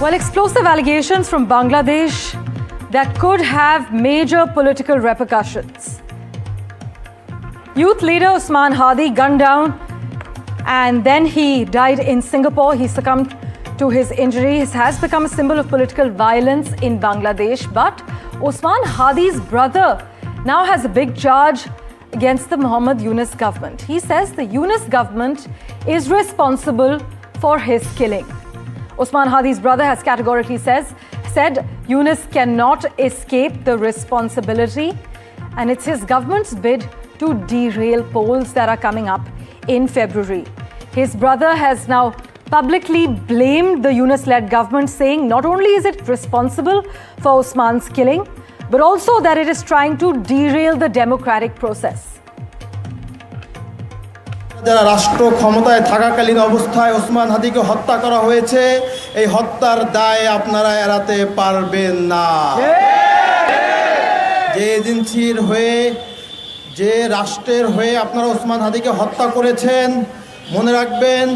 Well, explosive allegations from Bangladesh that could have major political repercussions. Youth leader Osman Hadi gunned down and then he died in Singapore. He succumbed to his injuries. Has become a symbol of political violence in Bangladesh. But Osman Hadi's brother now has a big charge against the Muhammad Yunus government. He says the Yunus government is responsible for his killing. Osman Hadi's brother has categorically said Yunus cannot escape the responsibility, and it's his government's bid to derail polls that are coming up in February. His brother has now publicly blamed the Yunus-led government, saying not only is it responsible for Osman's killing, but also that it is trying to derail the democratic process. যারা রাষ্ট্র ক্ষমতায় থাকাকালীন অবস্থায় ওসমান হাদিকে হত্যা করা হয়েছে, এই হত্যার দায় আপনারা এড়াতে পারবেন না। যে এজেন্সির হয়ে, যে রাষ্ট্রের হয়ে আপনারা ওসমান হাদিকে হত্যা করেছেন, মনে রাখবেন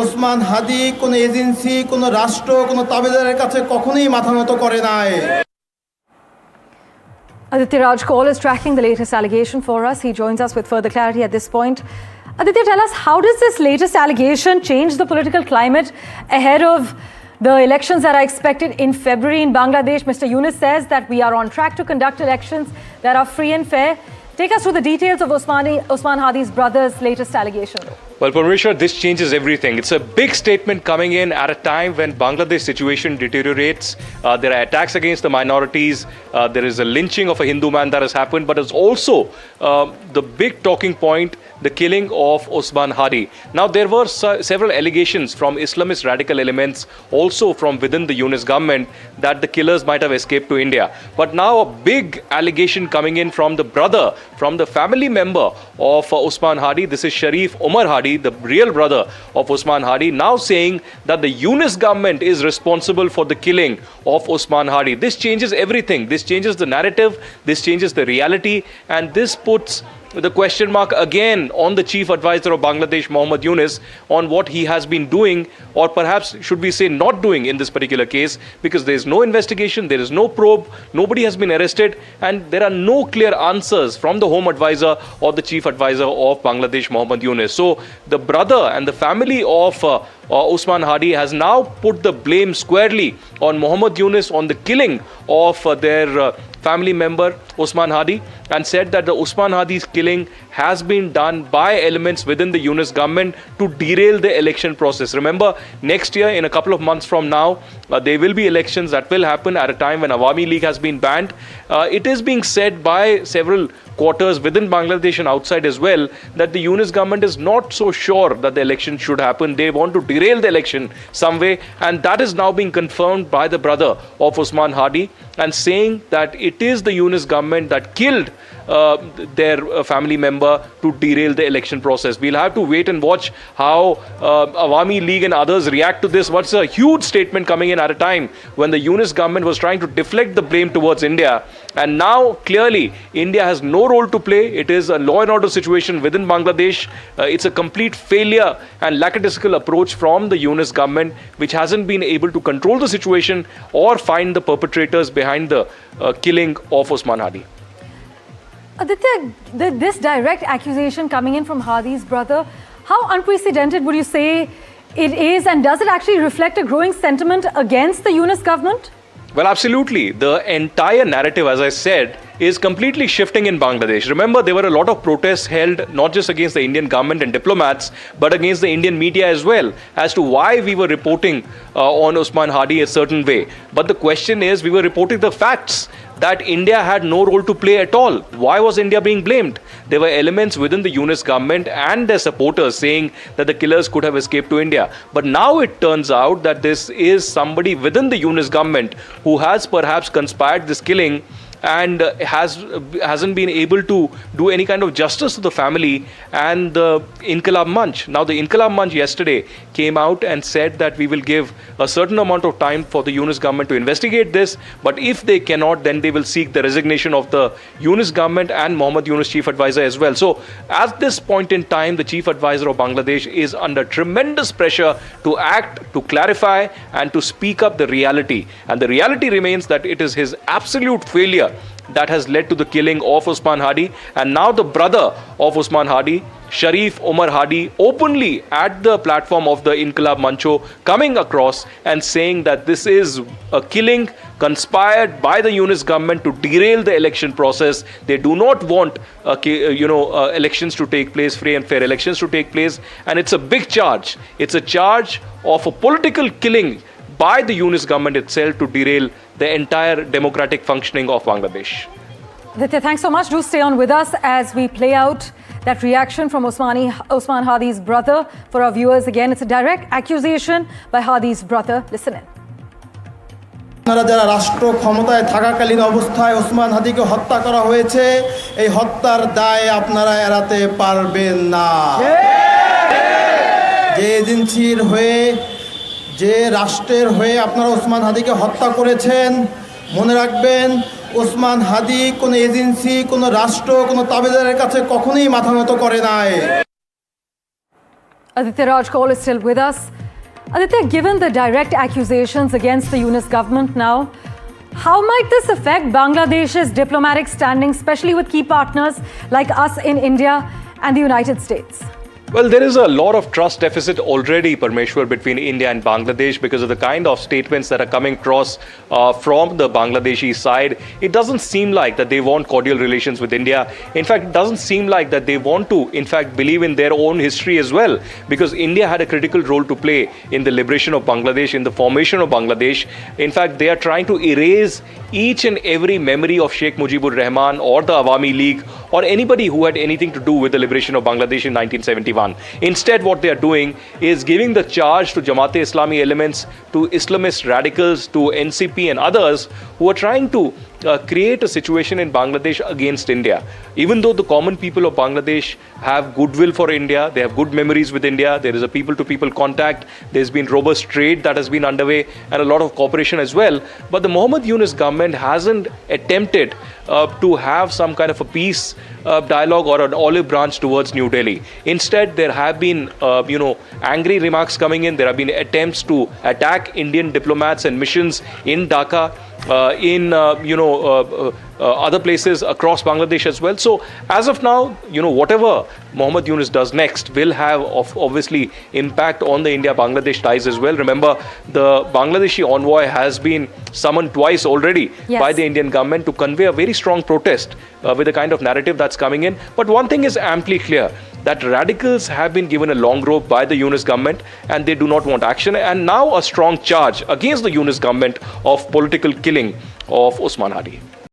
ওসমান হাদি কোনো এজেন্সি, কোনো রাষ্ট্র, কোনো তাবেদারের কাছে কখনোই মাথা নত করে নাই। Aditya Raj Kaul is tracking the latest allegation for us. He joins us with further clarity at this point. Aditya, tell us, how does this latest allegation change the political climate ahead of the elections that are expected in February in Bangladesh? Mr. Yunus says that we are on track to conduct elections that are free and fair. Take us through the details of Osman Hadi's brother's latest allegation. Well, Parmeshwar, this changes everything. It's a big statement coming in at a time when Bangladesh situation deteriorates. There are attacks against the minorities. There is a lynching of a Hindu man that has happened. But it's also the big talking point, the killing of Osman Hadi. Now, there were several allegations from Islamist radical elements, also from within the Yunus government, that the killers might have escaped to India. But now a big allegation coming in from the brother, from the family member of Osman Hadi. This is Sharif Osman Hadi, the real brother of Osman Hadi, now saying that the Yunus government is responsible for the killing of Osman Hadi. This changes everything. This changes the narrative. This changes the reality. And this puts the question mark again on the chief advisor of Bangladesh, Muhammad Yunus, on what he has been doing, or perhaps should we say not doing in this particular case, because there is no investigation, there is no probe, nobody has been arrested, and there are no clear answers from the home advisor or the chief advisor of Bangladesh, Muhammad Yunus. So the brother and the family of Osman Hadi has now put the blame squarely on Muhammad Yunus on the killing of their family member Osman Hadi, and said that the Osman Hadi's killing has been done by elements within the Yunus government to derail the election process. Remember, next year, in a couple of months from now, there will be elections that will happen at a time when Awami League has been banned. It is being said by several quarters within Bangladesh and outside as well that the Yunus government is not so sure that the election should happen. They want to derail the election some way, and that is now being confirmed by the brother of Osman Hadi, and saying that it is the Yunus government that killed their family member to derail the election process. We'll have to wait and watch how Awami League and others react to this. What's a huge statement coming in at a time when the Yunus government was trying to deflect the blame towards India, and now clearly India has no role to play. It is a law and order situation within Bangladesh. It's a complete failure and lackadaisical approach from the Yunus government, which hasn't been able to control the situation or find the perpetrators behind the killing of Osman Hadi. Aditya, this direct accusation coming in from Hadi's brother, how unprecedented would you say it is, and does it actually reflect a growing sentiment against the Yunus government? Well, absolutely. The entire narrative, as I said, is completely shifting in Bangladesh. Remember, there were a lot of protests held not just against the Indian government and diplomats, but against the Indian media as well, as to why we were reporting on Osman Hadi a certain way. But the question is, we were reporting the facts that India had no role to play at all. Why was India being blamed? There were elements within the Yunus government and their supporters saying that the killers could have escaped to India. But now it turns out that this is somebody within the Yunus government who has perhaps conspired this killing and hasn't been able to do any kind of justice to the family and the Inquilab Moncho. Now, the Inquilab Moncho yesterday came out and said that we will give a certain amount of time for the Yunus government to investigate this, but if they cannot, then they will seek the resignation of the Yunus government and Muhammad Yunus, chief advisor, as well. So at this point in time, the chief advisor of Bangladesh is under tremendous pressure to act, to clarify, and to speak up the reality. And the reality remains that it is his absolute failure that has led to the killing of Osman Hadi. And now the brother of Osman Hadi, Sharif Osman Hadi, openly at the platform of the Inquilab Moncho coming across and saying that this is a killing conspired by the Yunus government to derail the election process. They do not want elections to take place, free and fair elections to take place. And it's a big charge. It's a charge of a political killing by the Yunus government itself to derail the entire democratic functioning of Bangladesh. Aditya, thanks so much. Do stay on with us as we play out that reaction from Osman Hadi's brother. For our viewers, again, it's a direct accusation by Hadi's brother. Listen in. আপনারা যারা রাষ্ট্র ক্ষমতায় থাকাকালীন অবস্থায় ওসমান হাদিকে হত্যা করা হয়েছে, এই হত্যার দায় আপনারা এড়াতে পারবেন না। যে এজেন্সির হয়ে, যে রাষ্ট্রের হয়ে আপনারা ওসমান হাদিকে হত্যা করেছেন, মনে রাখবেন ওসমান হাদি কোনো এজেন্সি, কোনো রাষ্ট্র, কোনো তাবেদারের কাছে কখনোই মাথা নত করে নাই। Aditya Raj Kaul is still with us. Aditya, given the direct accusations against the Yunus government now, how might this affect Bangladesh's diplomatic standing, especially with key partners like us in India and the United States? Well, there is a lot of trust deficit already, Parmeshwar, between India and Bangladesh because of the kind of statements that are coming across from the Bangladeshi side. It doesn't seem like that they want cordial relations with India. In fact, it doesn't seem like that they want to, in fact, believe in their own history as well, because India had a critical role to play in the liberation of Bangladesh, in the formation of Bangladesh. In fact, they are trying to erase each and every memory of Sheikh Mujibur Rahman or the Awami League or anybody who had anything to do with the liberation of Bangladesh in 1971. Instead, what they are doing is giving the charge to Jamaat-e-Islami elements, to Islamist radicals, to NCP and others who are trying to create a situation in Bangladesh against India. Even though the common people of Bangladesh have goodwill for India, they have good memories with India, there is a people-to-people contact, there's been robust trade that has been underway and a lot of cooperation as well. But the Muhammad Yunus government hasn't attempted to have some kind of a peace dialogue or an olive branch towards New Delhi. Instead, there have been, angry remarks coming in. There have been attempts to attack Indian diplomats and missions in Dhaka, other places across Bangladesh as well. So as of now, whatever Muhammad Yunus does next will have obviously impact on the India-Bangladesh ties as well. Remember, the Bangladeshi envoy has been summoned twice already by the Indian government to convey a very strong protest with the kind of narrative that's coming in. But one thing is amply clear, that radicals have been given a long rope by the Yunus government and they do not want action. And now a strong charge against the Yunus government of political killing of Osman Hadi.